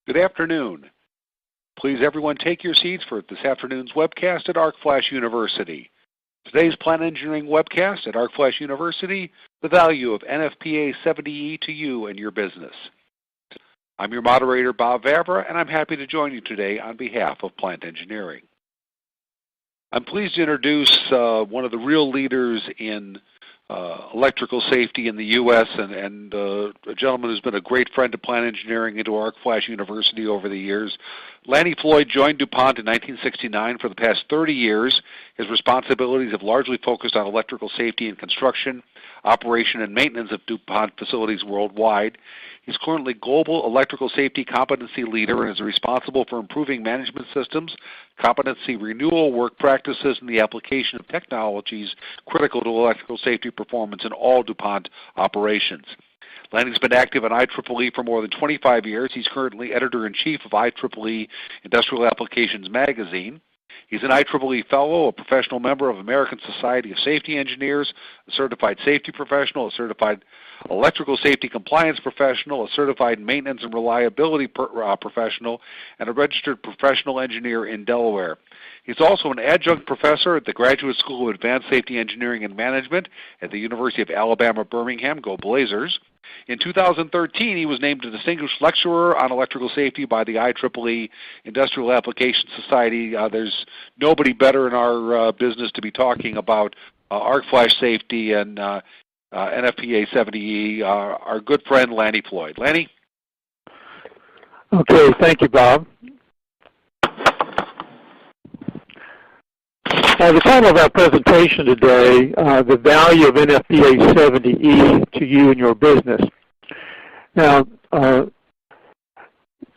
Good afternoon. Please everyone take your seats for this afternoon's webcast at ArcFlashUniversity. Today's plant engineering webcast at ArcFlashUniversity, the value of NFPA70E to you and your business. I'm your moderator, Bob Vavra, and I'm happy to join you today on behalf of Plant Engineering. I'm pleased to introduce one of the real leaders in electrical safety in the U.S. and a gentleman who's been a great friend to Plant Engineering and to ArcFlashUniversity over the years. Lanny Floyd joined DuPont in 1969. For the past 30 years, his responsibilities have largely focused on electrical safety in construction, operation, and maintenance of DuPont facilities worldwide. He's currently Global Electrical Safety Competency Leader and is responsible for improving management systems, competency renewal work practices, and the application of technologies critical to electrical safety performance in all DuPont operations. Lanny's been active in IEEE for more than 25 years. He's currently Editor-in-Chief of IEEE Industrial Applications Magazine. He's an IEEE Fellow, a professional member of American Society of Safety Engineers, a certified safety professional, a certified electrical safety compliance professional, a certified maintenance and reliability professional, and a registered professional engineer in Delaware. He's also an adjunct professor at the Graduate School of Advanced Safety Engineering and Management at the University of Alabama, Birmingham. Go Blazers. In 2013, he was named a Distinguished Lecturer on Electrical Safety by the IEEE Industrial Applications Society. There's nobody better in our business to be talking about arc flash safety and NFPA70E, our good friend Lanny Floyd. Lanny? Okay, thank you, Bob. The title of our presentation today, the value of NFPA70E to you and your business. Now,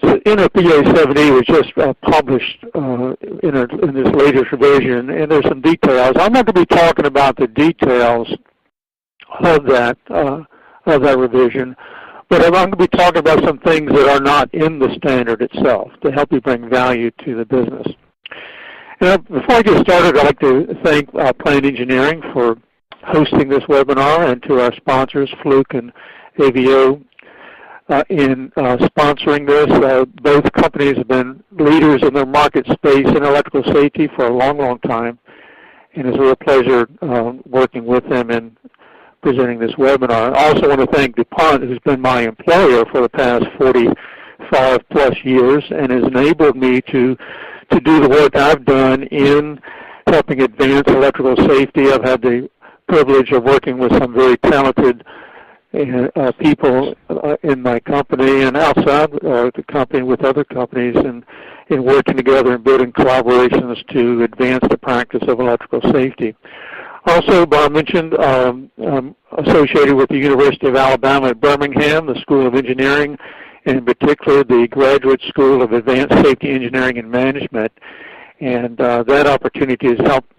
NFPA70E was just published in this latest revision, and there's some details. I'm not going to be talking about the details of that revision, but I'm going to be talking about some things that are not in the standard itself to help you bring value to the business. Now, before I get started, I'd like to thank Plant Engineering for hosting this webinar, and to our sponsors, Fluke and AVO, in sponsoring this. Both companies have been leaders in their market space in electrical safety for a long, long time, and it's a real pleasure working with them and presenting this webinar. I also want to thank DuPont, who's been my employer for the past 45 plus years and has enabled me to do the work I've done in helping advance electrical safety. I've had the privilege of working with some very talented people in my company and outside the company with other companies, and in working together and building collaborations to advance the practice of electrical safety. Also, Bob mentioned, I'm associated with the University of Alabama at Birmingham, the School of Engineering, and in particular the Graduate School of Advanced Safety Engineering and Management. And that opportunity has helped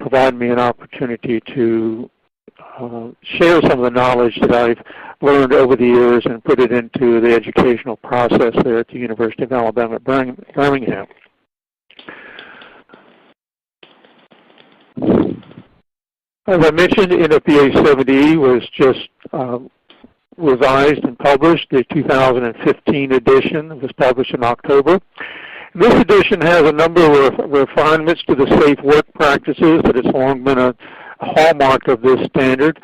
provide me an opportunity to share some of the knowledge that I've learned over the years and put it into the educational process there at the University of Alabama at Birmingham. As I mentioned, NFPA70E was just revised and published. The 2015 edition was published in October. This edition has a number of refinements to the safe work practices that has long been a hallmark of this standard.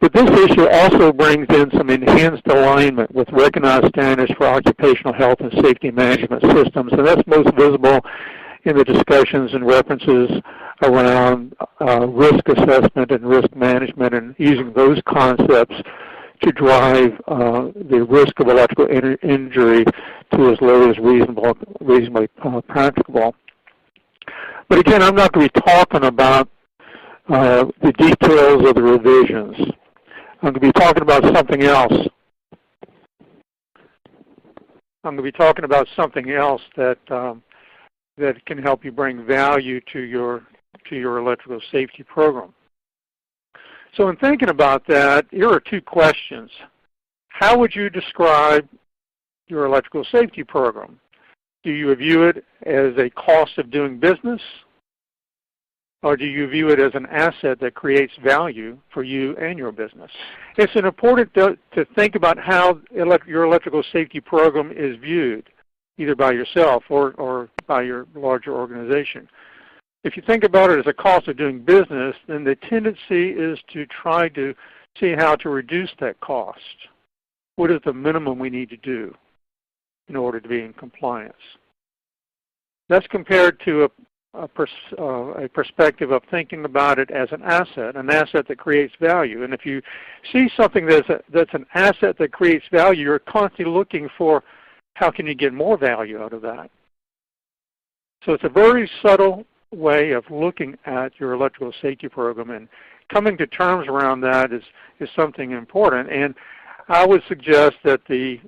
But this issue also brings in some enhanced alignment with recognized standards for occupational health and safety management systems, and that's most visible in the discussions and references around risk assessment and risk management, and using those concepts to drive the risk of electrical injury to as low as reasonably practicable. But again, I'm not going to be talking about the details of the revisions. I'm going to be talking about something else. I'm going to be talking about something else that that can help you bring value to your electrical safety program. So in thinking about that, here are two questions. How would you describe your electrical safety program? Do you view it as a cost of doing business, or do you view it as an asset that creates value for you and your business? It's important to think about how your electrical safety program is viewed, either by yourself or by your larger organization. If you think about it as a cost of doing business, then the tendency is to try to see how to reduce that cost. What is the minimum we need to do in order to be in compliance? That's compared to a perspective of thinking about it as an asset that creates value. And if you see something that's an asset that creates value, you're constantly looking for how can you get more value out of that. So it's a very subtle way of looking at your electrical safety program, and coming to terms around that is something important. And I would suggest that the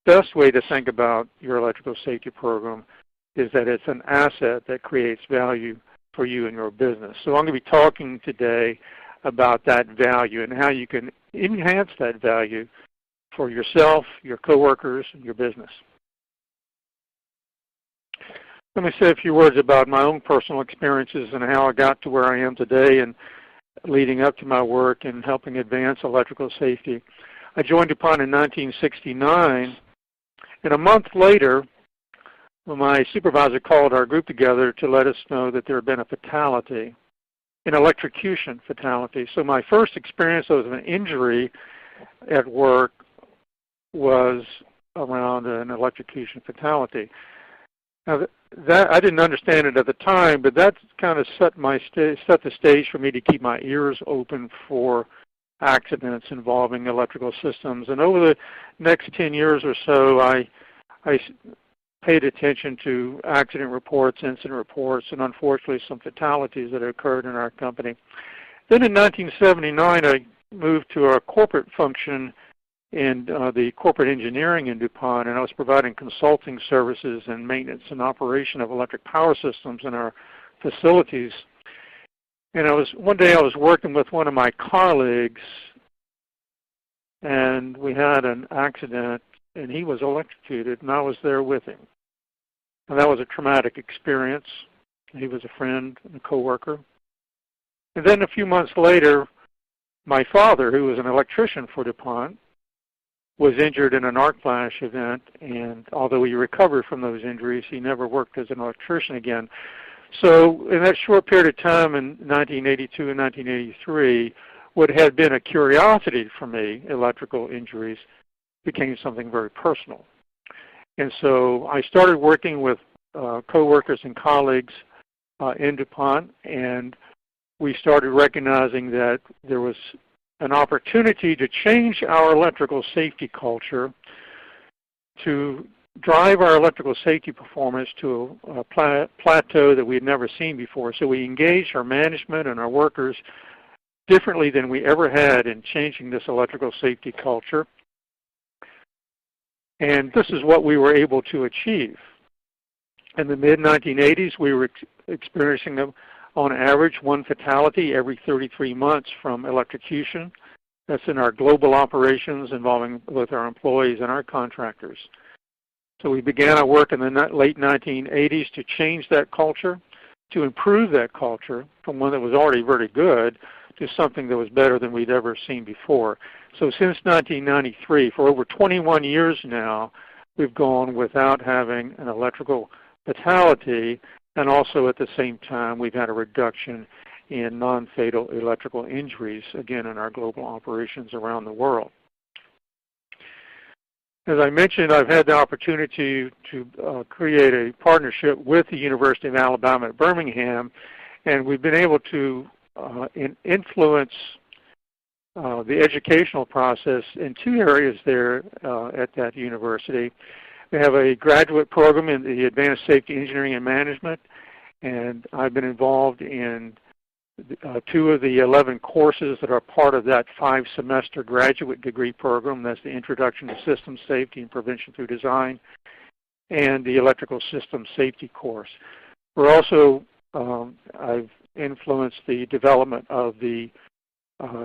best way to think about your electrical safety program is that it's an asset that creates value for you and your business. So I'm going to be talking today about that value and how you can enhance that value for yourself, your coworkers, and your business. Let me say a few words about my own personal experiences and how I got to where I am today and leading up to my work in helping advance electrical safety. I joined DuPont in 1969, and a month later, my supervisor called our group together to let us know that there had been a fatality, an electrocution fatality. So my first experience of an injury at work was around an electrocution fatality. Now, that I didn't understand it at the time, but that kind of set the stage for me to keep my ears open for accidents involving electrical systems. And over the next 10 years or so, I paid attention to accident reports, incident reports, and unfortunately some fatalities that occurred in our company. Then in 1979, I moved to a corporate function in the corporate engineering in DuPont, and I was providing consulting services and maintenance and operation of electric power systems in our facilities. And one day I was working with one of my colleagues, and we had an accident, and he was electrocuted, and I was there with him. And that was a traumatic experience. He was a friend and a coworker. And then a few months later, my father, who was an electrician for DuPont, was injured in an ArcFlash event, and although he recovered from those injuries, he never worked as an electrician again. So in that short period of time in 1982 and 1983, what had been a curiosity for me, electrical injuries, became something very personal. And so I started working with coworkers and colleagues in DuPont, and we started recognizing that there was an opportunity to change our electrical safety culture to drive our electrical safety performance to a plateau that we had never seen before. So we engaged our management and our workers differently than we ever had in changing this electrical safety culture. And this is what we were able to achieve. In the mid-1980s, we were experiencing, on average, one fatality every 33 months from electrocution. That's in our global operations involving both our employees and our contractors. So we began our work in the late 1980s to change that culture, to improve that culture from one that was already very good to something that was better than we'd ever seen before. So since 1993, for over 21 years now, we've gone without having an electrical fatality, and also at the same time we've had a reduction in non-fatal electrical injuries, again in our global operations around the world. As I mentioned, I've had the opportunity to create a partnership with the University of Alabama at Birmingham, and we've been able to influence the educational process in two areas there at that university. We have a graduate program in the Advanced Safety Engineering and Management, and I've been involved in 2 of the 11 courses that are part of that 5-semester graduate degree program. That's the Introduction to Systems Safety and Prevention Through Design and the Electrical Systems Safety course. We're also, I've influenced the development of the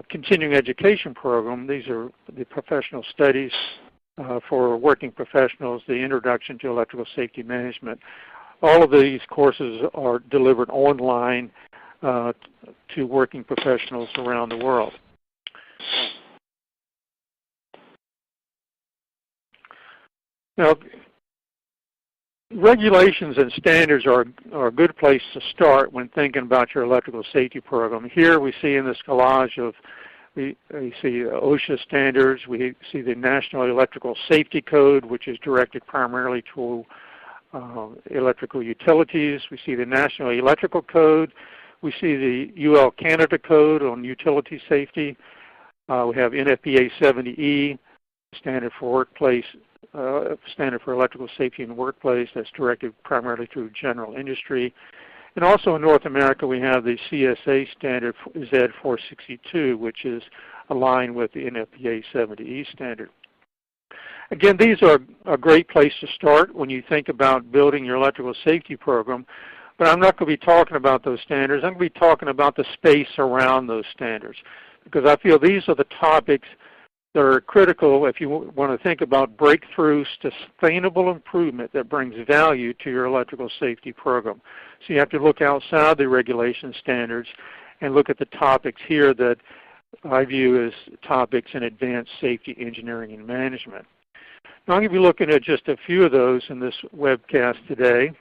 continuing education program. These are the professional studies for working professionals, the Introduction to Electrical Safety Management. All of these courses are delivered online to working professionals around the world. Now, regulations and standards are a good place to start when thinking about your electrical safety program. Here we see in this collage of, we see OSHA standards, we see the National Electrical Safety Code, which is directed primarily to electrical utilities. We see the National Electrical Code. We see the UL Canada Code on utility safety. We have NFPA70E, standard for workplace, standard for electrical safety in the workplace, that's directed primarily through general industry. And also in North America, we have the CSA standard Z462, which is aligned with the NFPA70E standard. Again, these are a great place to start when you think about building your electrical safety program, but I'm not going to be talking about those standards. I'm going to be talking about the space around those standards, because I feel these are the topics that are critical if you want to think about breakthrough, sustainable improvement that brings value to your electrical safety program. So you have to look outside the regulation standards and look at the topics here that I view as topics in advanced safety engineering and management. Now I'm going to be looking at just a few of those in this webcast today.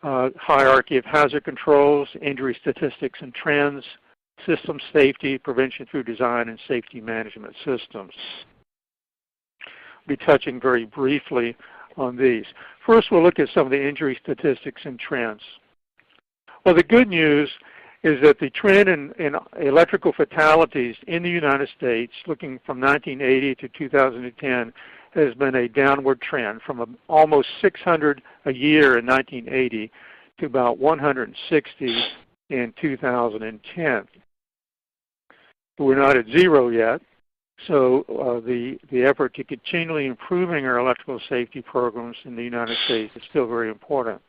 Hierarchy of hazard controls, injury statistics and trends, system safety, prevention through design, and safety management systems. I'll be touching very briefly on these. First, we'll look at some of the injury statistics and trends. Well, the good news is that the trend in electrical fatalities in the United States, looking from 1980 to 2010, has been a downward trend from almost 600 a year in 1980 to about 160 in 2010. We're not at zero yet, so the effort to continually improving our electrical safety programs in the United States is still very important.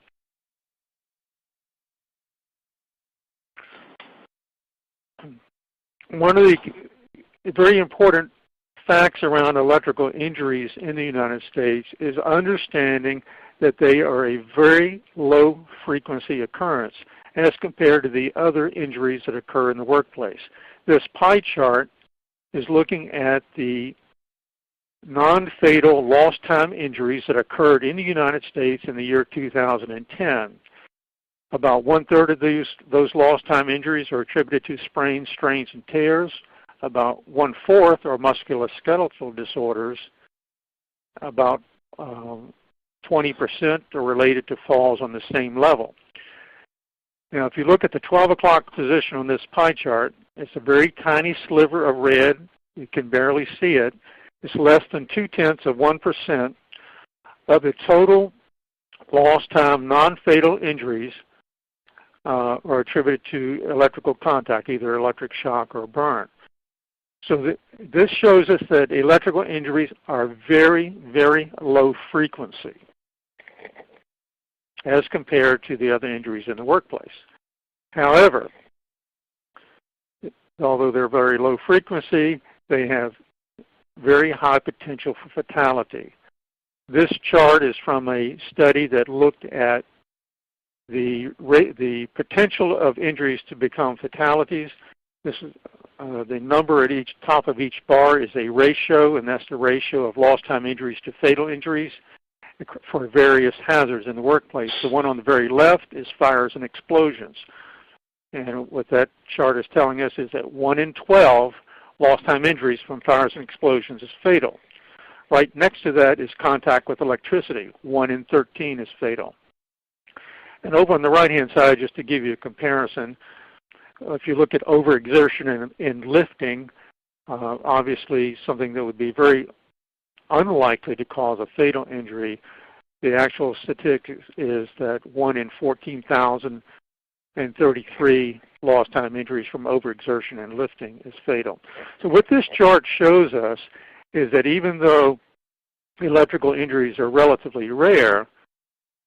One of the very important facts around electrical injuries in the United States is understanding that they are a very low frequency occurrence as compared to the other injuries that occur in the workplace. This pie chart is looking at the non-fatal lost time injuries that occurred in the United States in the year 2010. About 1/3 of those lost time injuries are attributed to sprains, strains, and tears. About 1/4 are musculoskeletal disorders. About 20% are related to falls on the same level. Now, if you look at the 12 o'clock position on this pie chart, it's a very tiny sliver of red. You can barely see it. It's less than 0.2% of the total lost time non-fatal injuries are attributed to electrical contact, either electric shock or burn. So this shows us that electrical injuries are very, very low frequency as compared to the other injuries in the workplace. However, although they're very low frequency, they have very high potential for fatality. This chart is from a study that looked at the potential of injuries to become fatalities. This is the number at each top of each bar is a ratio, and that's the ratio of lost time injuries to fatal injuries for various hazards in the workplace. The one on the very left is fires and explosions. And what that chart is telling us is that 1 in 12 lost time injuries from fires and explosions is fatal. Right next to that is contact with electricity. 1 in 13 is fatal. And over on the right-hand side, just to give you a comparison, if you look at overexertion in lifting, obviously something that would be very unlikely to cause a fatal injury, the actual statistic is that 1 in 14,033 lost time injuries from overexertion in lifting is fatal. So what this chart shows us is that even though electrical injuries are relatively rare,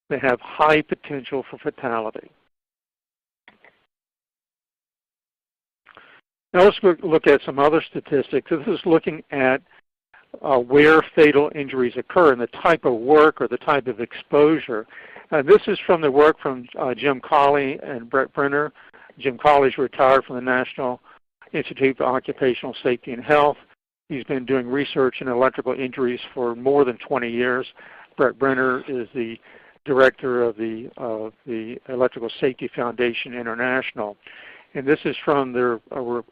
they have high potential for fatality. Now let's look at some other statistics. This is looking at where fatal injuries occur and the type of work or the type of exposure. This is from the work from Jim Colley and Brett Brenner Jim Colley's retired from the National Institute for Occupational Safety and Health. He's been doing research in electrical injuries for more than 20 years. Brett Brenner is the director of the Electrical Safety Foundation International. And this is from their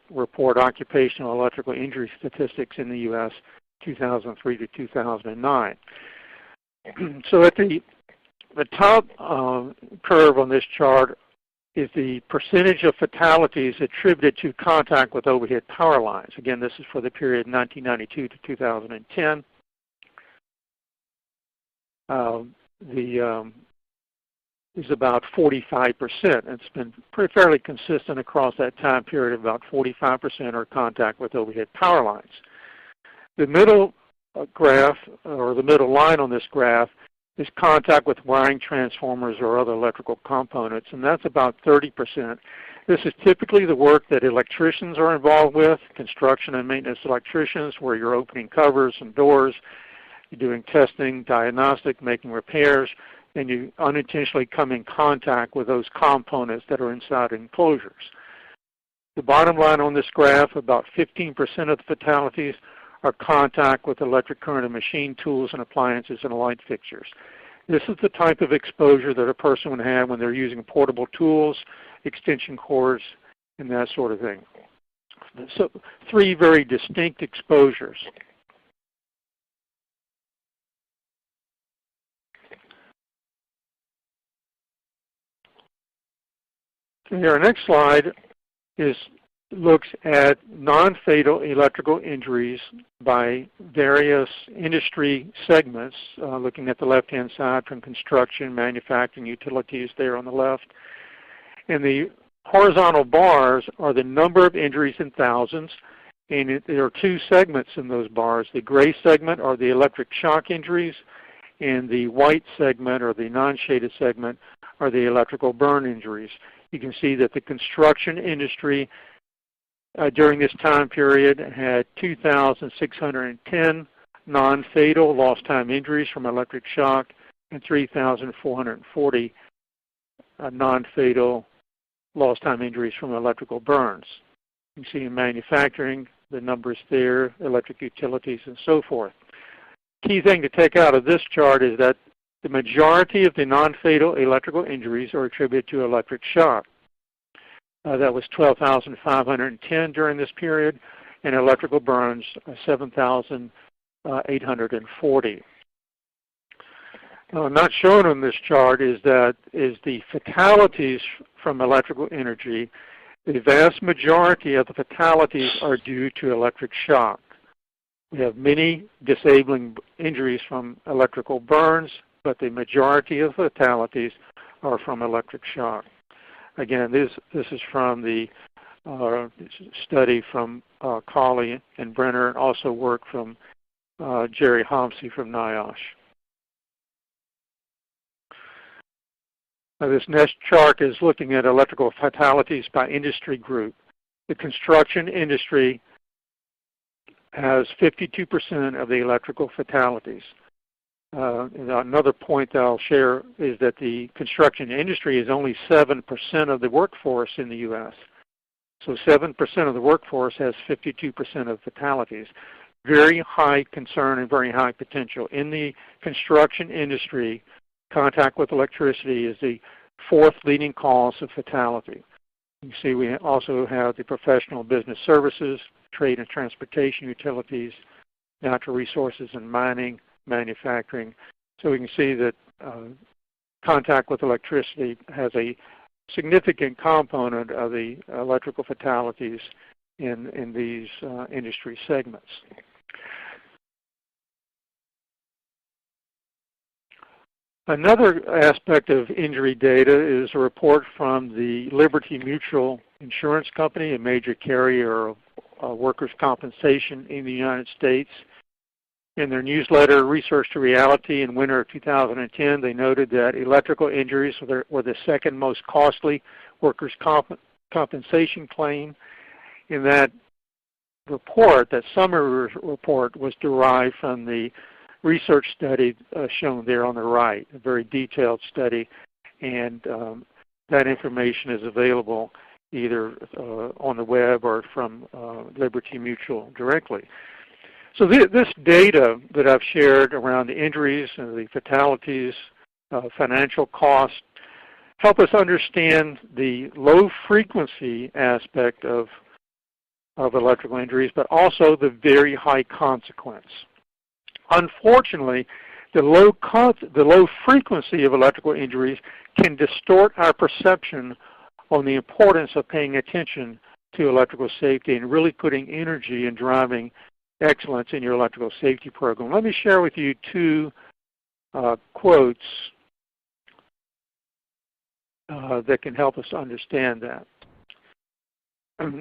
report, Occupational Electrical Injury Statistics in the U.S., 2003 to 2009. So at the top curve on this chart is the percentage of fatalities attributed to contact with overhead power lines. Again, this is for the period 1992 to 2010. Is about 45%. It's been fairly consistent across that time period. About 45% are contact with overhead power lines. The middle graph, or the middle line on this graph, is contact with wiring transformers or other electrical components, and that's about 30%. This is typically the work that electricians are involved with, construction and maintenance electricians, where you're opening covers and doors, you're doing testing, diagnostic, making repairs, and you unintentionally come in contact with those components that are inside enclosures. The bottom line on this graph, about 15% of the fatalities are contact with electric current and machine tools and appliances and light fixtures. This is the type of exposure that a person would have when they're using portable tools, extension cords, and that sort of thing. So 3 very distinct exposures. Okay, our next slide looks at non-fatal electrical injuries by various industry segments, looking at the left-hand side from construction, manufacturing, utilities there on the left. And the horizontal bars are the number of injuries in thousands, and there are 2 segments in those bars. The gray segment are the electric shock injuries, and the white segment, or the non-shaded segment, are the electrical burn injuries. You can see that the construction industry during this time period had 2,610 non-fatal lost time injuries from electric shock and 3,440 non-fatal lost time injuries from electrical burns. You can see in manufacturing the numbers there, electric utilities and so forth. Key thing to take out of this chart is that the majority of the non-fatal electrical injuries are attributed to electric shock. That was 12,510 during this period, and electrical burns, 7,840. Not shown on this chart is the fatalities from electrical energy. The vast majority of the fatalities are due to electric shock. We have many disabling injuries from electrical burns, but the majority of fatalities are from electric shock. Again, this is from the study from Colley and Brenner, and also work from Jerry Homsey from NIOSH. Now, this next chart is looking at electrical fatalities by industry group. The construction industry has 52% of the electrical fatalities. Another point that I'll share is that the construction industry is only 7% of the workforce in the U.S. So 7% of the workforce has 52% of fatalities. Very high concern and very high potential. In the construction industry, contact with electricity is the 4th leading cause of fatality. You see we also have the professional business services, trade and transportation, utilities, natural resources and mining, manufacturing. So we can see that contact with electricity has a significant component of the electrical fatalities in these industry segments. Another aspect of injury data is a report from the Liberty Mutual Insurance Company, a major carrier of workers' compensation in the United States. In their newsletter, Research to Reality, in winter of 2010, they noted that electrical injuries were the 2nd most costly workers' compensation claim. In that report, that summary report was derived from the research study shown there on the right, a very detailed study, and that information is available either on the web or from Liberty Mutual directly. So this data that I've shared around the injuries and the fatalities, financial costs, help us understand the low frequency aspect of electrical injuries, but also the very high consequence. Unfortunately, the low frequency of electrical injuries can distort our perception on the importance of paying attention to electrical safety and really putting energy in driving excellence in your electrical safety program. Let me share with you two quotes that can help us understand that.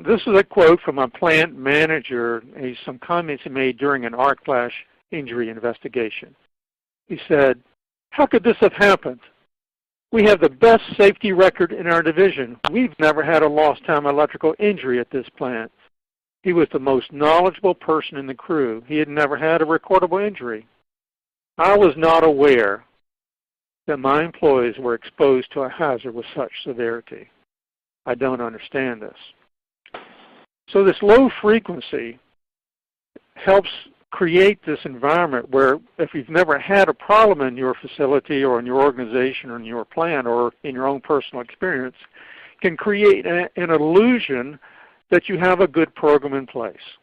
This is a quote from a plant manager, some comments he made during an arc flash injury investigation. He said, "How could this have happened? We have the best safety record in our division. We've never had a lost time electrical injury at this plant." He was the most knowledgeable person in the crew. He had never had a recordable injury. "I was not aware that my employees were exposed to a hazard with such severity. I don't understand this." So this low frequency helps create this environment where if you've never had a problem in your facility or in your organization or in your plant or in your own personal experience, can create an illusion that you have a good program in place,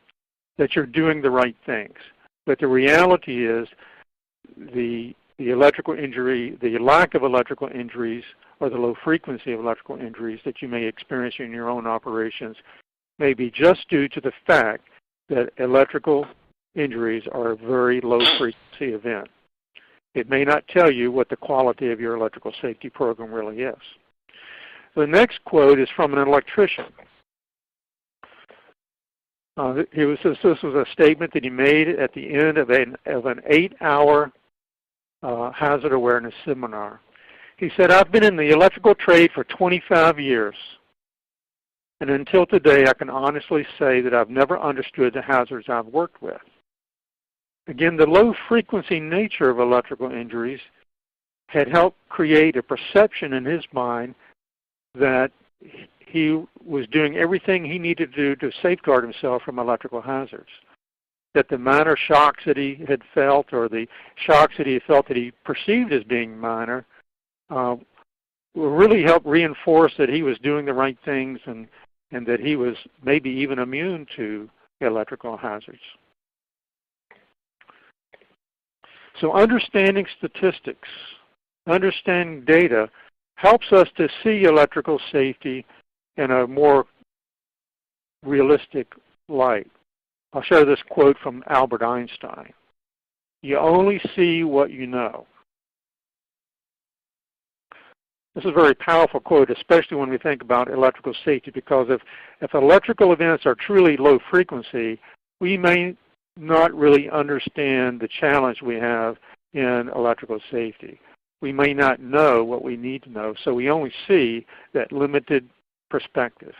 that you're doing the right things. But the reality is the electrical injury, the lack of electrical injuries, or the low frequency of electrical injuries that you may experience in your own operations may be just due to the fact that electrical injuries are a very low frequency event. It may not tell you what the quality of your electrical safety program really is. The next quote is from an electrician. This was a statement that he made at the end of an 8-hour hazard awareness seminar. He said, "I've been in the electrical trade for 25 years, and until today I can honestly say that I've never understood the hazards I've worked with." Again, the low frequency nature of electrical injuries had helped create a perception in his mind that he was doing everything he needed to do to safeguard himself from electrical hazards. That the minor shocks that he had felt, or the shocks that he felt that he perceived as being minor, will really help reinforce that he was doing the right things and that he was maybe even immune to electrical hazards. So understanding statistics, understanding data, helps us to see electrical safety in a more realistic light. I'll share this quote from Albert Einstein. "You only see what you know." This is a very powerful quote, especially when we think about electrical safety, because if electrical events are truly low frequency, we may not really understand the challenge we have in electrical safety. We may not know what we need to know, so we only see that limited perspective.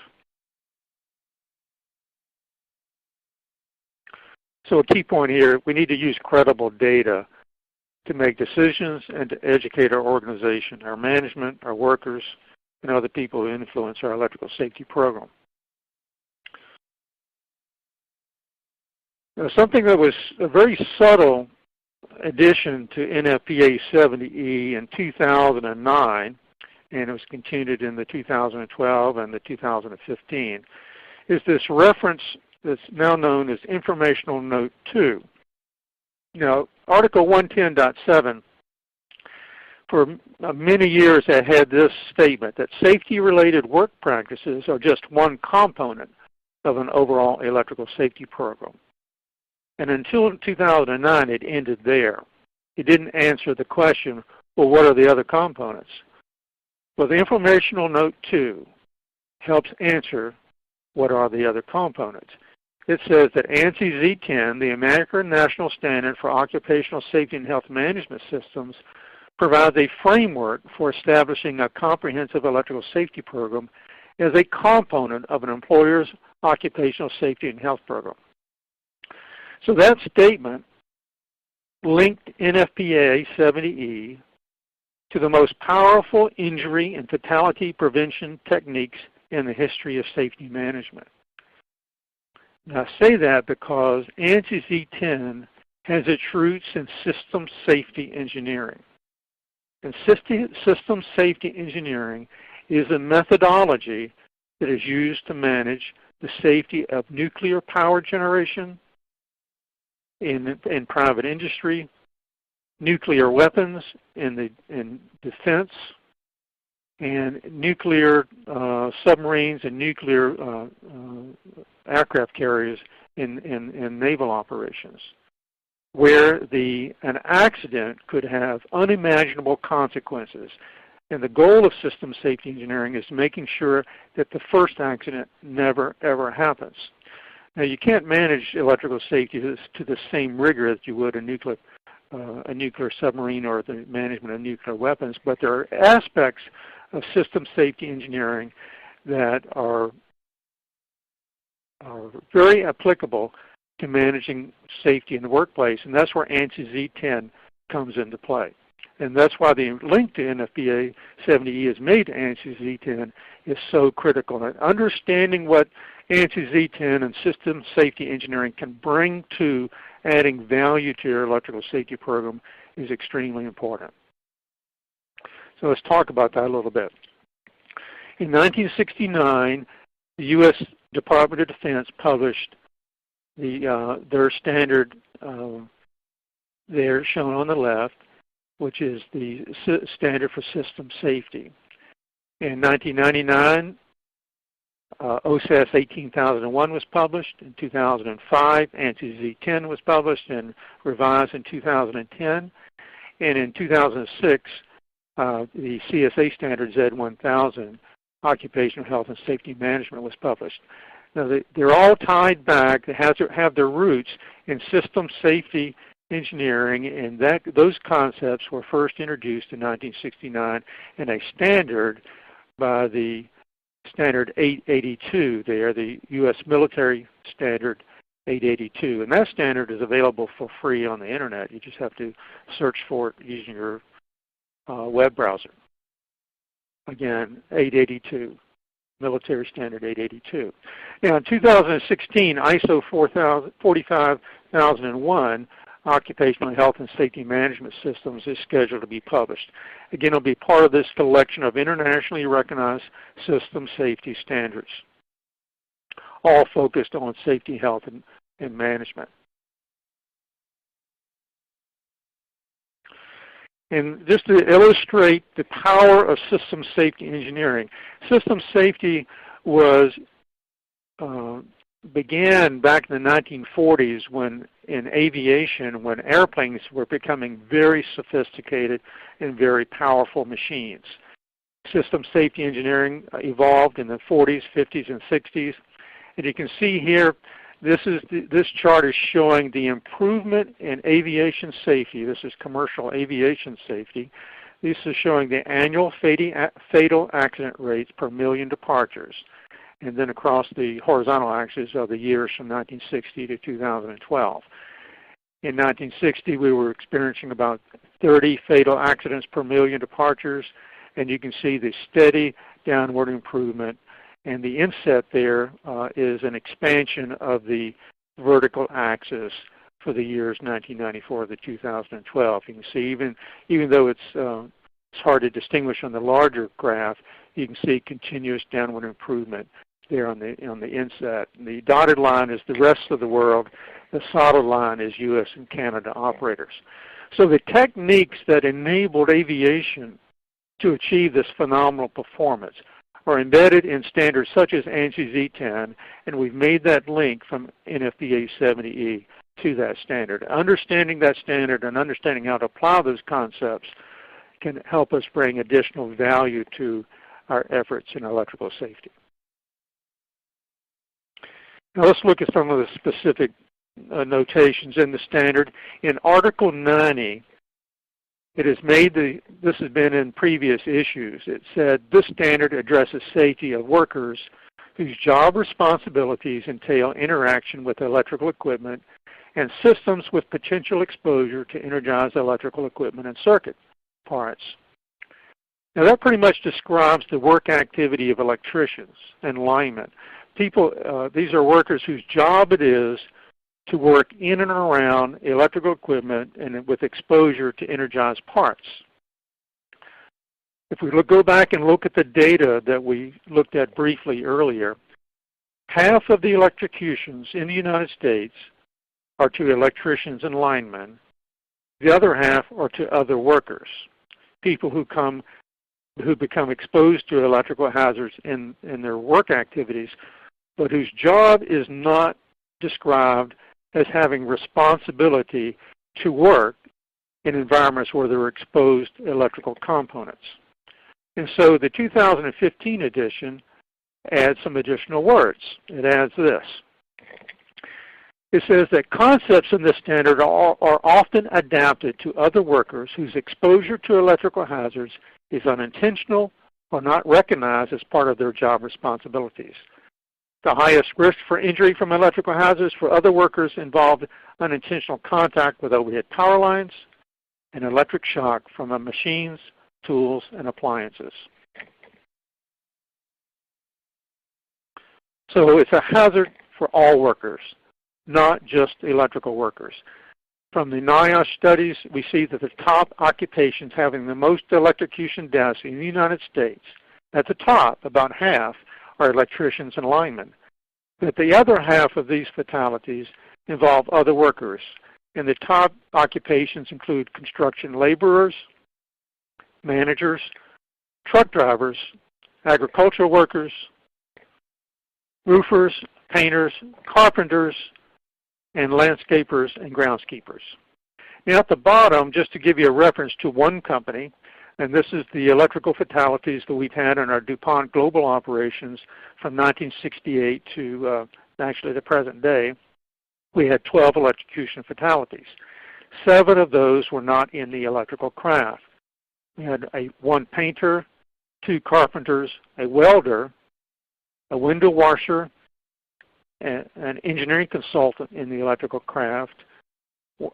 So a key point here, we need to use credible data to make decisions and to educate our organization, our management, our workers, and other people who influence our electrical safety program. Now, something that was a very subtle addition to NFPA70E in 2009, and it was continued in the 2012 and the 2015, is this reference that's now known as Informational Note 2. Now, Article 110.7 for many years had this statement that safety-related work practices are just one component of an overall electrical safety program. And until 2009, it ended there. It didn't answer the question, well, what are the other components? Well, the Informational Note 2 helps answer what are the other components. It says that ANSI Z10, the American National Standard for Occupational Safety and Health Management Systems, provides a framework for establishing a comprehensive electrical safety program as a component of an employer's occupational safety and health program. So that statement linked NFPA70E to the most powerful injury and fatality prevention techniques in the history of safety management. Now, I say that because ANSI Z10 has its roots in system safety engineering. And system safety engineering is a methodology that is used to manage the safety of nuclear power generation in private industry, nuclear weapons in defense, and nuclear submarines and nuclear aircraft carriers in naval operations, where an accident could have unimaginable consequences. And the goal of system safety engineering is making sure that the first accident never, ever happens. Now, you can't manage electrical safety to the same rigor as you would a nuclear submarine or the management of nuclear weapons, but there are aspects of system safety engineering that are very applicable to managing safety in the workplace, and that's where ANSI Z10 comes into play. And that's why the link to NFPA70E is made to ANSI Z10 is so critical. And understanding what ANSI Z10 and system safety engineering can bring to adding value to your electrical safety program is extremely important. So let's talk about that a little bit. In 1969, the U.S. Department of Defense published their standard there shown on the left, which is the standard for system safety. In 1999, OSAS 18001 was published. In 2005, ANSI Z10 was published and revised in 2010. And in 2006, the CSA standard Z1000, Occupational Health and Safety Management, was published. Now, they're all tied back. They have their roots in system safety engineering, and those concepts were first introduced in 1969 in a standard by the Standard 882 there, the U.S. Military Standard 882. And that standard is available for free on the Internet. You just have to search for it using your web browser. Again, 882. Military Standard 882. Now in 2016, ISO 45001, Occupational Health and Safety Management Systems, is scheduled to be published. Again, it'll be part of this collection of internationally recognized system safety standards, all focused on safety, health, and management. And just to illustrate the power of system safety engineering, system safety began back in the 1940s when in aviation, when airplanes were becoming very sophisticated and very powerful machines. System safety engineering evolved in the 40s, 50s, and 60s. And you can see here, this chart is showing the improvement in aviation safety. This is commercial aviation safety. This is showing the annual fatal accident rates per million departures. And then across the horizontal axis are the years from 1960 to 2012. In 1960, we were experiencing about 30 fatal accidents per million departures, and you can see the steady downward improvement. And the inset there is an expansion of the vertical axis for the years 1994 to 2012. You can see even though it's hard to distinguish on the larger graph, you can see continuous downward improvement there on the inset. And the dotted line is the rest of the world. The solid line is U.S. and Canada operators. So the techniques that enabled aviation to achieve this phenomenal performance are embedded in standards such as ANSI Z10, and we've made that link from NFPA70E to that standard. Understanding that standard and understanding how to apply those concepts can help us bring additional value to our efforts in electrical safety. Now let's look at some of the specific notations in the standard. In Article 90, it has made this has been in previous issues. It said this standard addresses safety of workers whose job responsibilities entail interaction with electrical equipment and systems with potential exposure to energized electrical equipment and circuit parts. Now that pretty much describes the work activity of electricians and linemen. These are workers whose job it is to work in and around electrical equipment and with exposure to energized parts. If we go back and look at the data that we looked at briefly earlier, half of the electrocutions in the United States are to electricians and linemen. The other half are to other workers, people who become exposed to electrical hazards in their work activities, but whose job is not described as having responsibility to work in environments where there are exposed electrical components. And so the 2015 edition adds some additional words. It adds this. It says that concepts in this standard are often adapted to other workers whose exposure to electrical hazards is unintentional or not recognized as part of their job responsibilities. The highest risk for injury from electrical hazards for other workers involved unintentional contact with overhead power lines and electric shock from machines, tools, and appliances. So it's a hazard for all workers, not just electrical workers. From the NIOSH studies, we see that the top occupations having the most electrocution deaths in the United States, at the top, about half, are electricians and linemen. But the other half of these fatalities involve other workers, and the top occupations include construction laborers, managers, truck drivers, agricultural workers, roofers, painters, carpenters, and landscapers and groundskeepers. Now at the bottom, just to give you a reference to one company, and this is the electrical fatalities that we've had in our DuPont global operations from 1968 to actually the present day. We had 12 electrocution fatalities. 7 of those were not in the electrical craft. We had one painter, 2 carpenters, a welder, a window washer, an engineering consultant in the electrical craft,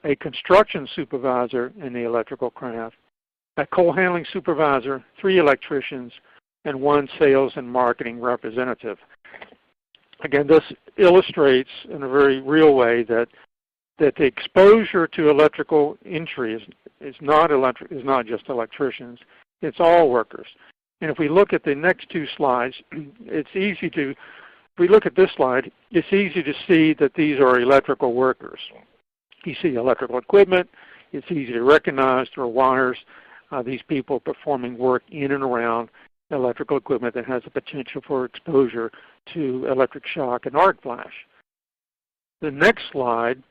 a construction supervisor in the electrical craft, a coal handling supervisor, 3 electricians, and 1 sales and marketing representative. Again, this illustrates in a very real way that the exposure to electrical injury is not just electricians, it's all workers. And if we look at the next 2 slides, if we look at this slide, it's easy to see that these are electrical workers. You see electrical equipment, it's easy to recognize there are wires, these people performing work in and around electrical equipment that has the potential for exposure to electric shock and arc flash. The next slide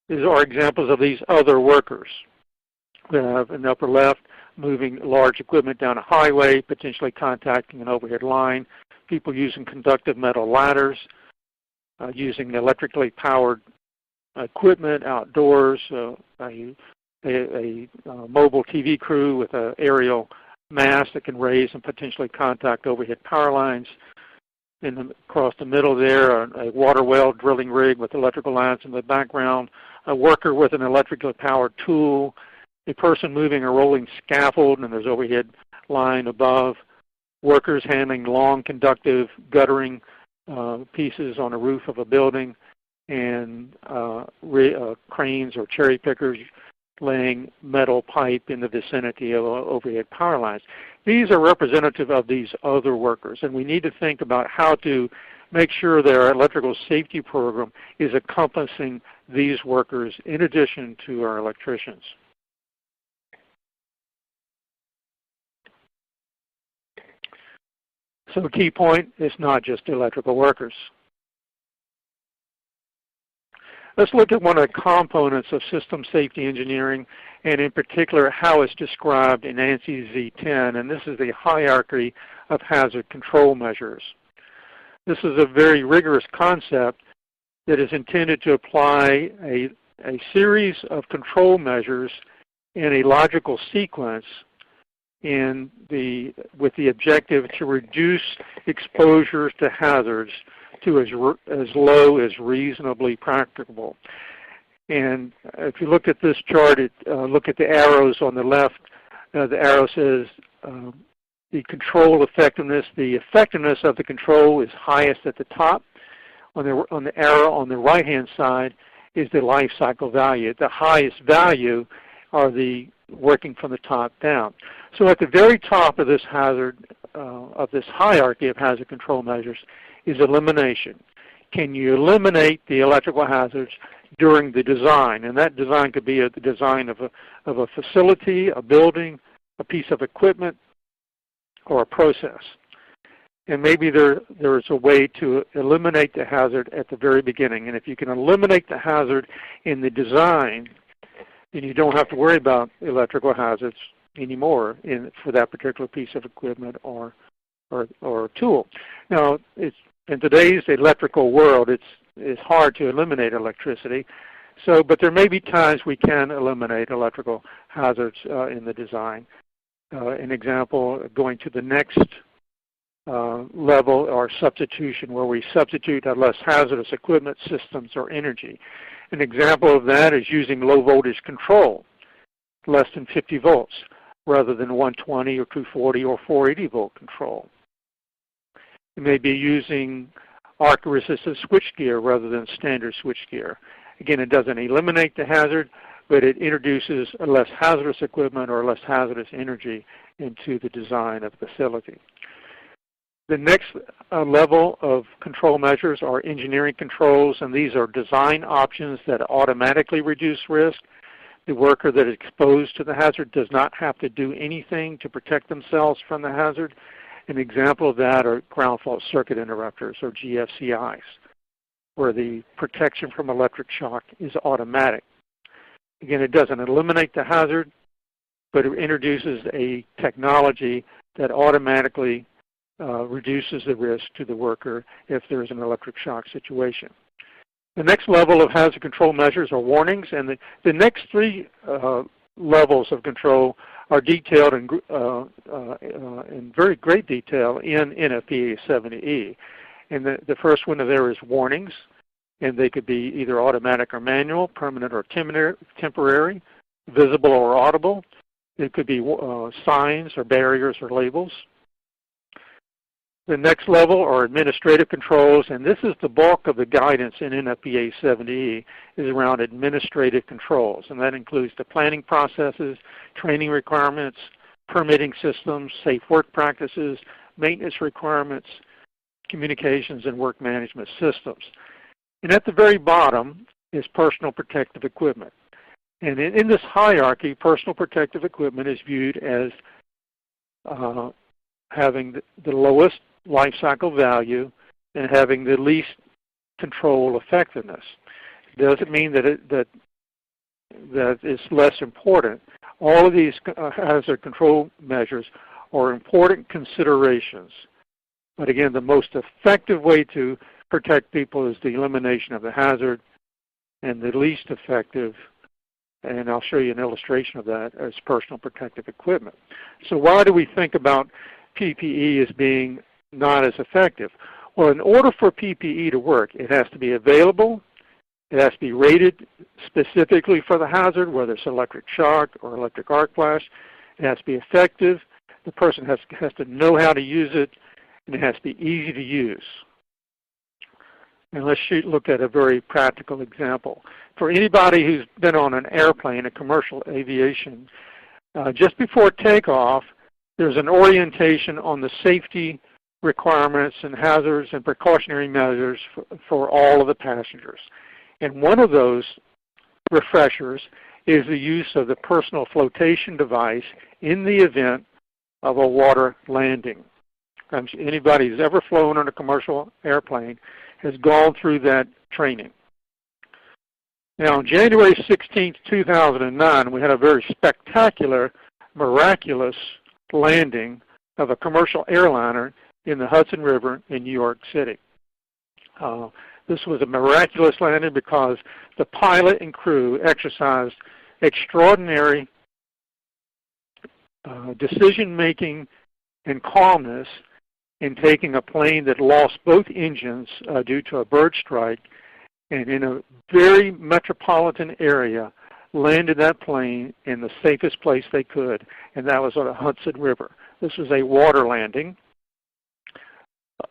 are examples of these other workers. We have in the upper left moving large equipment down a highway, potentially contacting an overhead line, people using conductive metal ladders, using electrically powered equipment outdoors, a mobile TV crew with an aerial mast that can raise and potentially contact overhead power lines. Across the middle there, a water well drilling rig with electrical lines in the background, a worker with an electrically powered tool, a person moving a rolling scaffold and there's overhead line above, workers handling long conductive guttering pieces on a roof of a building, and cranes or cherry pickers laying metal pipe in the vicinity of overhead power lines. These are representative of these other workers, and we need to think about how to make sure that our electrical safety program is encompassing these workers in addition to our electricians. So a key point, it's not just electrical workers. Let's look at one of the components of system safety engineering, and in particular how it's described in ANSI Z10, and this is the hierarchy of hazard control measures. This is a very rigorous concept that is intended to apply a series of control measures in a logical sequence with the objective to reduce exposures to hazards to as low as reasonably practicable. And if you look at this chart, look at the arrows on the left. The arrow says the control effectiveness. The effectiveness of the control is highest at the top. On the arrow on the right-hand side is the life cycle value. The highest value are the working from the top down. So at the very top of this hazard, of this hierarchy of hazard control measures, is elimination. Can you eliminate the electrical hazards during the design? And that design could be the design of a facility, a building, a piece of equipment, or a process. And maybe there is a way to eliminate the hazard at the very beginning. And if you can eliminate the hazard in the design, then you don't have to worry about electrical hazards anymore for that particular piece of equipment or tool. Now, in today's electrical world, it's hard to eliminate electricity. But there may be times we can eliminate electrical hazards in the design. An example, going to the next level or substitution, where we substitute less hazardous equipment, systems, or energy. An example of that is using low voltage control, less than 50 volts, rather than 120 or 240 or 480 volt control. You may be using arc resistive switchgear rather than standard switchgear. Again, it doesn't eliminate the hazard, but it introduces a less hazardous equipment or less hazardous energy into the design of the facility. The next level of control measures are engineering controls, and these are design options that automatically reduce risk. The worker that is exposed to the hazard does not have to do anything to protect themselves from the hazard. An example of that are ground fault circuit interrupters, or GFCIs, where the protection from electric shock is automatic. Again, it doesn't eliminate the hazard, but it introduces a technology that automatically reduces the risk to the worker if there's an electric shock situation. The next level of hazard control measures are warnings, and the next three levels of control are detailed in very great detail in NFPA70E. And the first one there is warnings, and they could be either automatic or manual, permanent or temporary, visible or audible. It could be signs or barriers or labels. The next level are administrative controls, and this is the bulk of the guidance in NFPA70E, is around administrative controls, and that includes the planning processes, training requirements, permitting systems, safe work practices, maintenance requirements, communications, and work management systems. And at the very bottom is personal protective equipment. And in this hierarchy, personal protective equipment is viewed as having the lowest life cycle value and having the least control effectiveness. It doesn't mean that it's less important. All of these hazard control measures are important considerations. But again, the most effective way to protect people is the elimination of the hazard, and the least effective, and I'll show you an illustration of that, is personal protective equipment. So why do we think about PPE as being not as effective? Well, in order for PPE to work, it has to be available, it has to be rated specifically for the hazard, whether it's electric shock or electric arc flash. It has to be effective, the person has to know how to use it, and it has to be easy to use. And let's look at a very practical example. For anybody who's been on an airplane, a commercial aviation, just before takeoff, there's an orientation on the safety requirements and hazards and precautionary measures for all of the passengers. And one of those refreshers is the use of the personal flotation device in the event of a water landing. Anybody who's ever flown on a commercial airplane has gone through that training. Now, on January 16, 2009, we had a very spectacular, miraculous landing of a commercial airliner in the Hudson River in New York City. This was a miraculous landing because the pilot and crew exercised extraordinary decision-making and calmness in taking a plane that lost both engines due to a bird strike, and in a very metropolitan area, landed that plane in the safest place they could, and that was on the Hudson River. This was a water landing.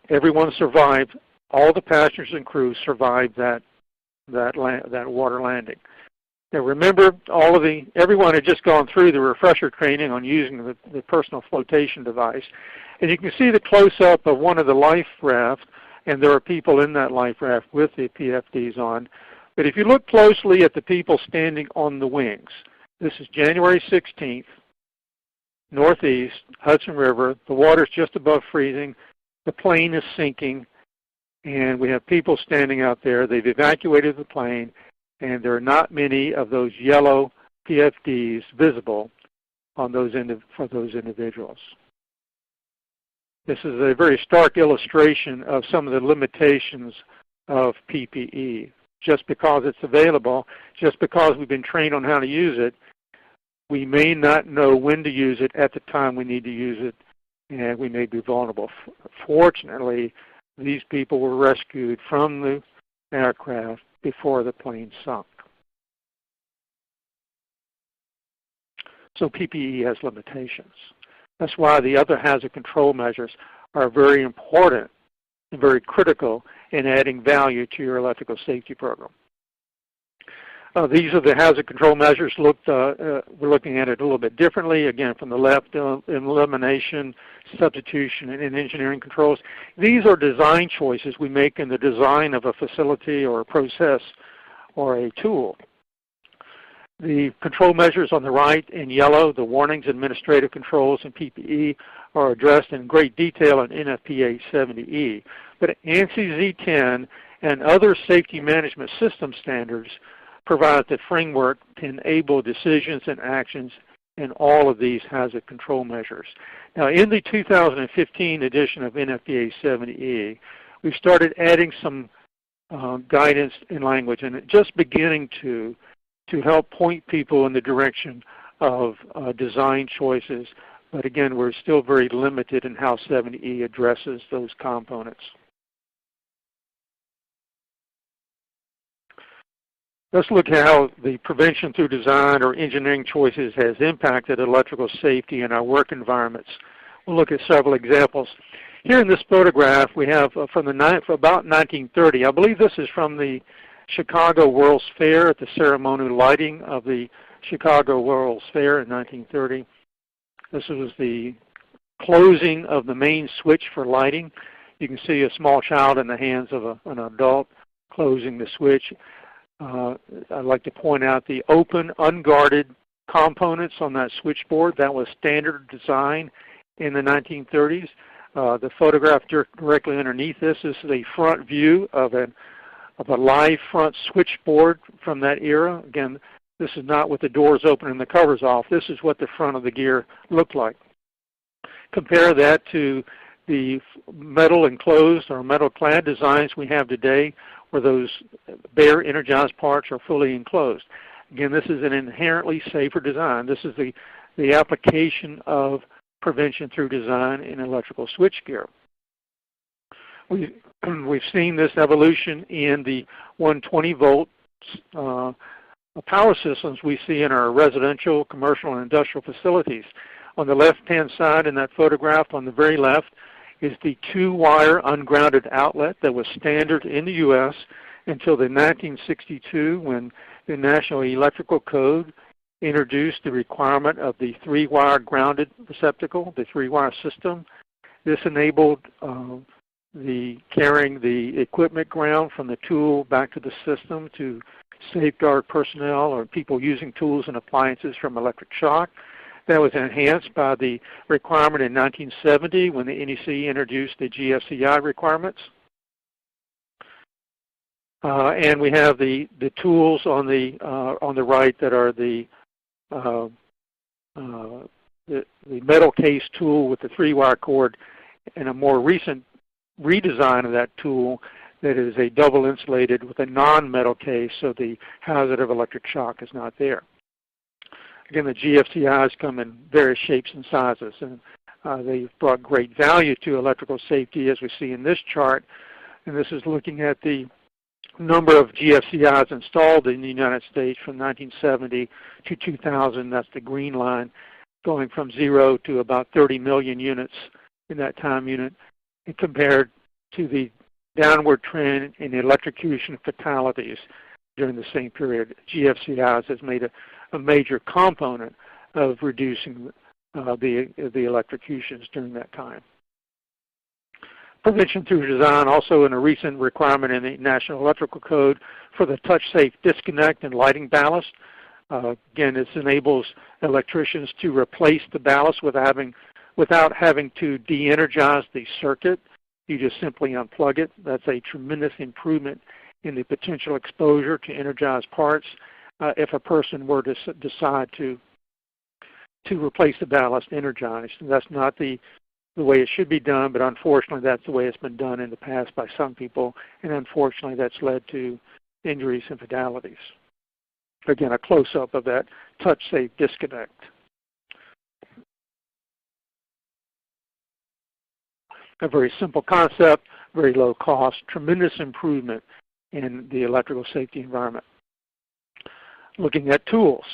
Everyone survived. All the passengers and crew survived that water landing. Now remember, everyone had just gone through the refresher training on using the personal flotation device. And you can see the close-up of one of the life rafts, and there are people in that life raft with the PFDs on. But if you look closely at the people standing on the wings, this is January 16th, northeast, Hudson River. The water's just above freezing. The plane is sinking, and we have people standing out there. They've evacuated the plane, and there are not many of those yellow PFDs visible on for those individuals. This is a very stark illustration of some of the limitations of PPE. Just because it's available, just because we've been trained on how to use it, we may not know when to use it at the time we need to use it, and we may be vulnerable. Fortunately, these people were rescued from the aircraft before the plane sunk. So PPE has limitations. That's why the other hazard control measures are very important and very critical in adding value to your electrical safety program. These are the hazard control measures. We're looking at it a little bit differently. Again, from the left, elimination, substitution, and engineering controls. These are design choices we make in the design of a facility or a process or a tool. The control measures on the right in yellow, the warnings, administrative controls, and PPE, are addressed in great detail in NFPA70E. But ANSI Z10 and other safety management system standards provide the framework to enable decisions and actions in all of these hazard control measures. Now, in the 2015 edition of NFPA70E, we started adding some guidance in language, and just beginning to help point people in the direction of design choices. But again, we're still very limited in how 70E addresses those components. Let's look at how the prevention through design or engineering choices has impacted electrical safety in our work environments. We'll look at several examples. Here in this photograph, we have from about 1930. I believe this is from the Chicago World's Fair, at the ceremonial lighting of the Chicago World's Fair in 1930. This was the closing of the main switch for lighting. You can see a small child in the hands of an adult closing the switch. I'd like to point out the open, unguarded components on that switchboard. That was standard design in the 1930s. The photograph directly underneath this is a front view of a live front switchboard from that era. Again, this is not with the doors open and the covers off. This is what the front of the gear looked like. Compare that to the metal enclosed or metal clad designs we have today, where those bare energized parts are fully enclosed. Again, this is an inherently safer design. This is the application of prevention through design in electrical switchgear. We've seen this evolution in the 120 volt power systems we see in our residential, commercial, and industrial facilities. On the left-hand side in that photograph, on the very left, is the 2-wire ungrounded outlet that was standard in the U.S. until the 1962, when the National Electrical Code introduced the requirement of the 3-wire grounded receptacle, the 3-wire system. This enabled carrying the equipment ground from the tool back to the system to safeguard personnel or people using tools and appliances from electric shock. That was enhanced by the requirement in 1970 when the NEC introduced the GFCI requirements. And we have the tools on the right that are the metal case tool with the 3-wire cord, and a more recent redesign of that tool that is a double insulated with a non-metal case, so the hazard of electric shock is not there. Again, the GFCIs come in various shapes and sizes, and they've brought great value to electrical safety, as we see in this chart. And this is looking at the number of GFCIs installed in the United States from 1970 to 2000, that's the green line, going from 0 to about 30 million units in that time unit, and compared to the downward trend in electrocution fatalities during the same period. GFCIs has made a major component of reducing the electrocutions during that time. Prevention through design, also in a recent requirement in the National Electrical Code for the touch-safe disconnect and lighting ballast. Again, this enables electricians to replace the ballast without having to de-energize the circuit. You just simply unplug it. That's a tremendous improvement in the potential exposure to energized parts if a person were to decide to replace the ballast energized. And that's not the way it should be done, but unfortunately that's the way it's been done in the past by some people, and unfortunately that's led to injuries and fatalities. Again, a close-up of that touch-safe disconnect. A very simple concept, very low cost, tremendous improvement in the electrical safety environment. Looking at tools.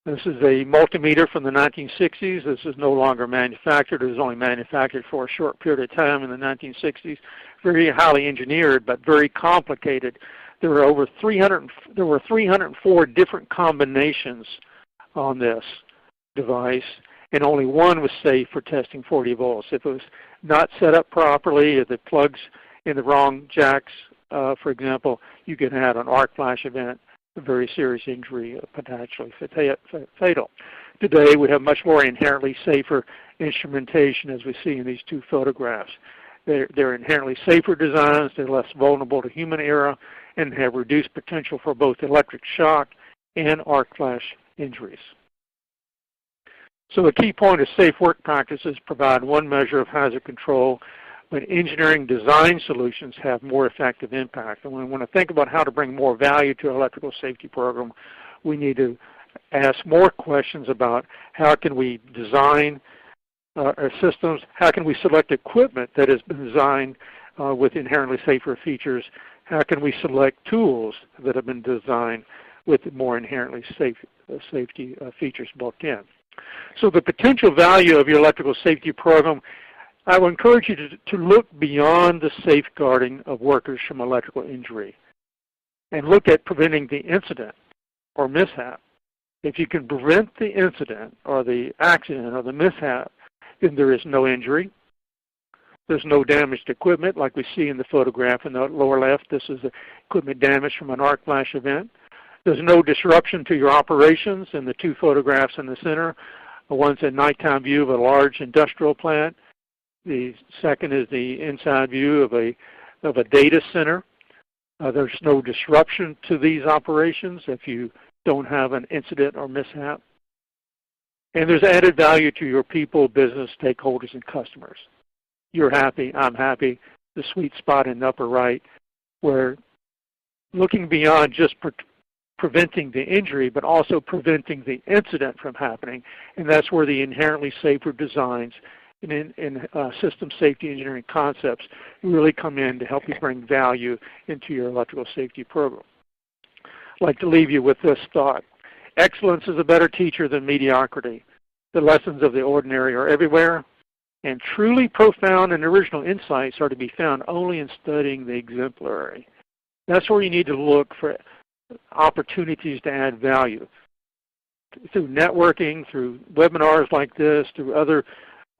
This is a multimeter from the 1960s. This is no longer manufactured. It was only manufactured for a short period of time in the 1960s. Very highly engineered, but very complicated. There were 304 different combinations on this device, and only one was safe for testing 40 volts. If it was not set up properly, if it plugs in the wrong jacks, for example, you could have an arc flash event, a very serious injury, potentially fatal. Today we have much more inherently safer instrumentation, as we see in these two photographs. They're inherently safer designs, they're less vulnerable to human error, and have reduced potential for both electric shock and arc flash injuries. So the key point is safe work practices provide one measure of hazard control, but engineering design solutions have more effective impact. And when we want to think about how to bring more value to an electrical safety program, we need to ask more questions about how can we design our systems, how can we select equipment that has been designed with inherently safer features, how can we select tools that have been designed with more inherently safety features built in. So the potential value of your electrical safety program, I would encourage you to look beyond the safeguarding of workers from electrical injury and look at preventing the incident or mishap. If you can prevent the incident or the accident or the mishap, then there is no injury. There's no damaged equipment like we see in the photograph in the lower left. This is equipment damage from an arc flash event. There's no disruption to your operations in the two photographs in the center. One's a nighttime view of a large industrial plant. The second is the inside view of a data center. There's no disruption to these operations if you don't have an incident or mishap. And there's added value to your people, business, stakeholders, and customers. You're happy, I'm happy. The sweet spot in the upper right, where looking beyond just preventing the injury, but also preventing the incident from happening, and that's where the inherently safer designs in system safety engineering concepts really come in to help you bring value into your electrical safety program. I'd like to leave you with this thought. Excellence is a better teacher than mediocrity. The lessons of the ordinary are everywhere, and truly profound and original insights are to be found only in studying the exemplary. That's where you need to look for opportunities to add value. Through networking, through webinars like this, through other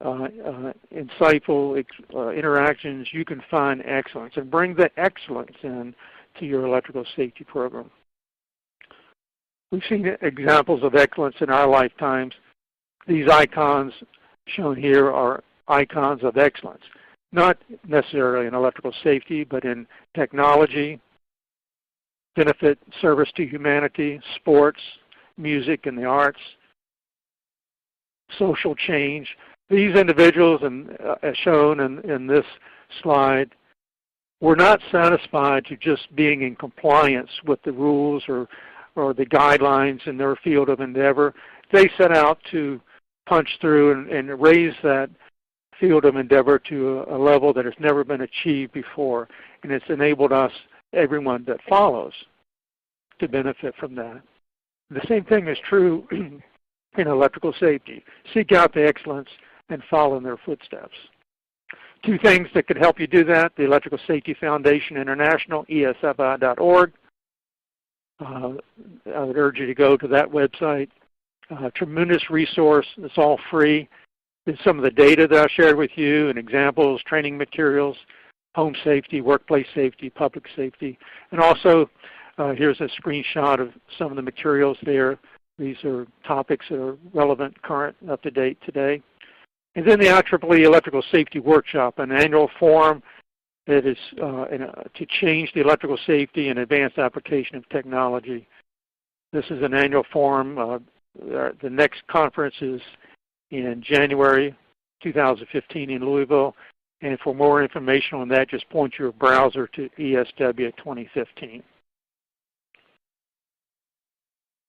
insightful interactions, you can find excellence and bring the excellence in to your electrical safety program. We've seen examples of excellence in our lifetimes. These icons shown here are icons of excellence, not necessarily in electrical safety, but in technology, benefit, service to humanity, sports, music, and the arts, social change. These individuals, as shown in this slide, were not satisfied to just being in compliance with the rules or the guidelines in their field of endeavor. They set out to punch through and raise that field of endeavor to a level that has never been achieved before. And it's enabled us everyone that follows to benefit from that. The same thing is true in electrical safety. Seek out the excellence and follow in their footsteps. Two things that could help you do that: the Electrical Safety Foundation International, esfi.org. I would urge you to go to that website. Tremendous resource. It's all free. It's some of the data that I shared with you and examples, training materials, home safety, workplace safety, public safety. And also, here's a screenshot of some of the materials there. These are topics that are relevant, current, up-to-date today. And then the IEEE Electrical Safety Workshop, an annual forum that is to change the electrical safety and advanced application of technology. This is an annual forum. The next conference is in January 2015 in Louisville. And for more information on that, just point your browser to ESW 2015.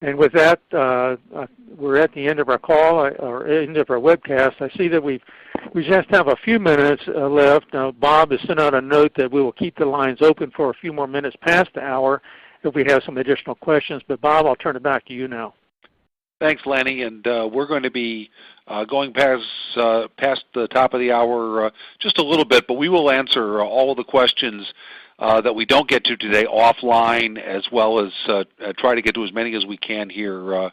And with that, we're at the end of our call, or end of our webcast. I see that we just have a few minutes left. Now, Bob has sent out a note that we will keep the lines open for a few more minutes past the hour if we have some additional questions. But Bob, I'll turn it back to you now. Thanks, Lanny. And we're going to be going past the top of the hour just a little bit, but we will answer all of the questions that we don't get to today offline, as well as try to get to as many as we can here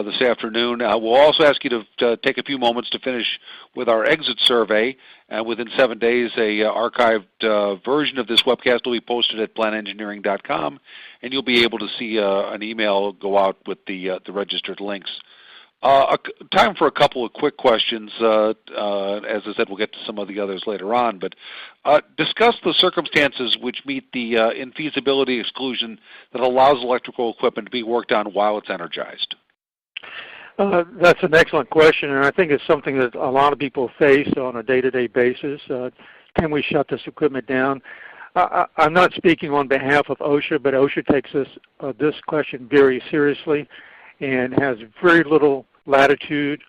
this afternoon. We'll also ask you to take a few moments to finish with our exit survey. And within 7 days, a archived version of this webcast will be posted at planengineering.com, and you'll be able to see an email go out with the registered links. Time for a couple of quick questions. As I said, we'll get to some of the others later on. But discuss the circumstances which meet the infeasibility exclusion that allows electrical equipment to be worked on while it's energized. That's an excellent question, and I think it's something that a lot of people face on a day-to-day basis. Can we shut this equipment down? I'm not speaking on behalf of OSHA, but OSHA takes this question very seriously and has very little latitude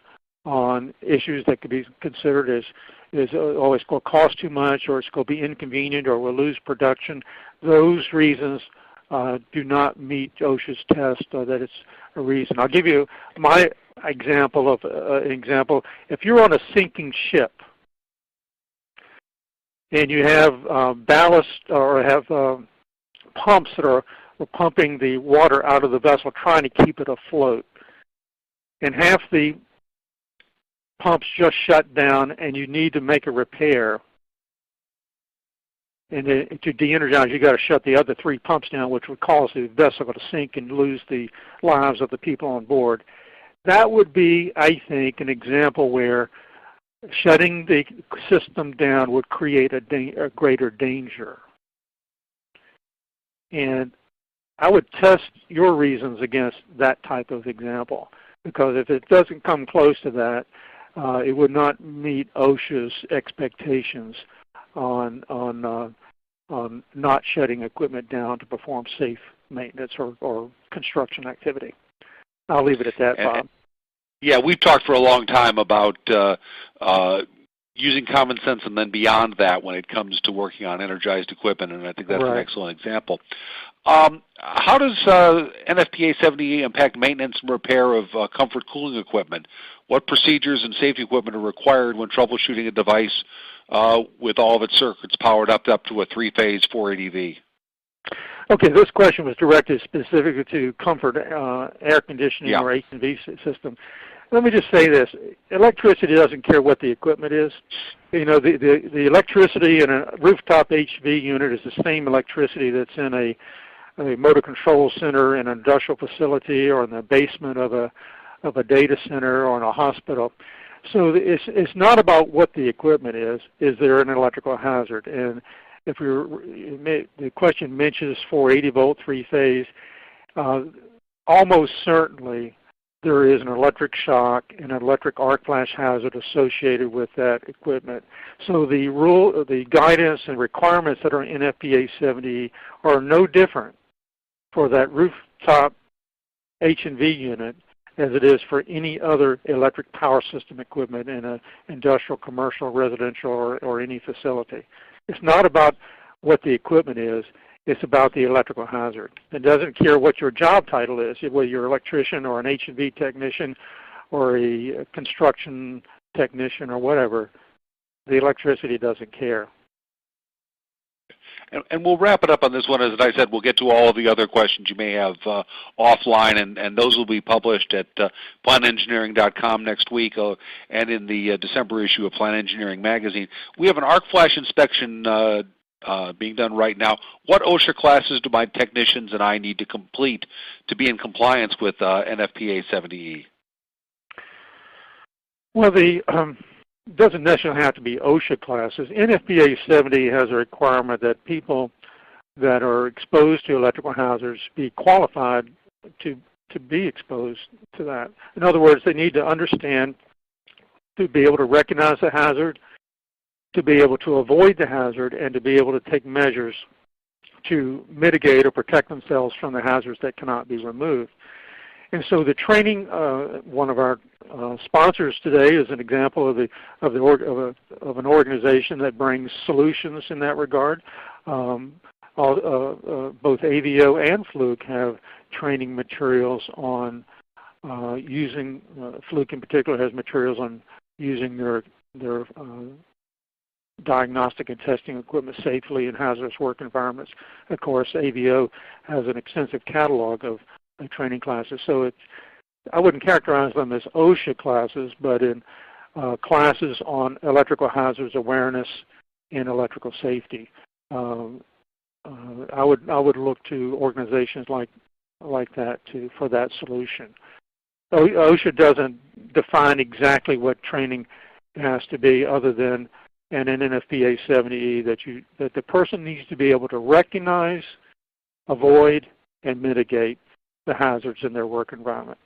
on issues that could be considered as it's going to cost too much, or it's going to be inconvenient, or we'll lose production. Those reasons do not meet OSHA's test that it's a reason. I'll give you my example of If you're on a sinking ship and you have ballast or have pumps that are pumping the water out of the vessel, trying to keep it afloat, and half the pumps just shut down and you need to make a repair, and to de-energize, you've got to shut the other 3 pumps down, which would cause the vessel to sink and lose the lives of the people on board. That would be, I think, an example where shutting the system down would create a greater danger. And I would test your reasons against that type of example, because if it doesn't come close to that, it would not meet OSHA's expectations on not shutting equipment down to perform safe maintenance or construction activity. I'll leave it at that, Bob. Yeah, we've talked for a long time about using common sense and then beyond that when it comes to working on energized equipment, and I think that's an excellent example. How does NFPA70E impact maintenance and repair of comfort cooling equipment? What procedures and safety equipment are required when troubleshooting a device with all of its circuits powered up to a 3-phase 480V? Okay, this question was directed specifically to comfort air conditioning or H&V system. Let me just say this. Electricity doesn't care what the equipment is. You know, the electricity in a rooftop HV unit is the same electricity that's in a motor control center in an industrial facility or in the basement of a data center or in a hospital. So it's not about what the equipment is. Is there an electrical hazard? And if the question mentions 480-volt 3-phase, almost certainly there is an electric shock and an electric arc flash hazard associated with that equipment. So the guidance and requirements that are in NFPA70E are no different for that rooftop H&V unit as it is for any other electric power system equipment in an industrial, commercial, residential, or any facility. It's not about what the equipment is. It's about the electrical hazard. It doesn't care what your job title is, whether you're an electrician or an H&V technician or a construction technician or whatever. The electricity doesn't care. And we'll wrap it up on this one. As I said, we'll get to all of the other questions you may have offline, and those will be published at planengineering.com next week and in the December issue of Plant Engineering Magazine. We have an arc flash inspection being done right now. What OSHA classes do my technicians and I need to complete to be in compliance with NFPA70E? Well, doesn't necessarily have to be OSHA classes. NFPA 70 has a requirement that people that are exposed to electrical hazards be qualified to be exposed to that. In other words, they need to understand, to be able to recognize the hazard, to be able to avoid the hazard, and to be able to take measures to mitigate or protect themselves from the hazards that cannot be removed. And so the training, one of our sponsors today is an example of an organization that brings solutions in that regard. Both AVO and Fluke have training materials on using, Fluke in particular has materials on using their diagnostic and testing equipment safely in hazardous work environments. Of course, AVO has an extensive catalog of training classes. So I wouldn't characterize them as OSHA classes, but in classes on electrical hazards awareness and electrical safety. I would look to organizations like that for that solution. OSHA doesn't define exactly what training has to be, other than in an NFPA 70E that the person needs to be able to recognize, avoid, and mitigate the hazards in their work environment.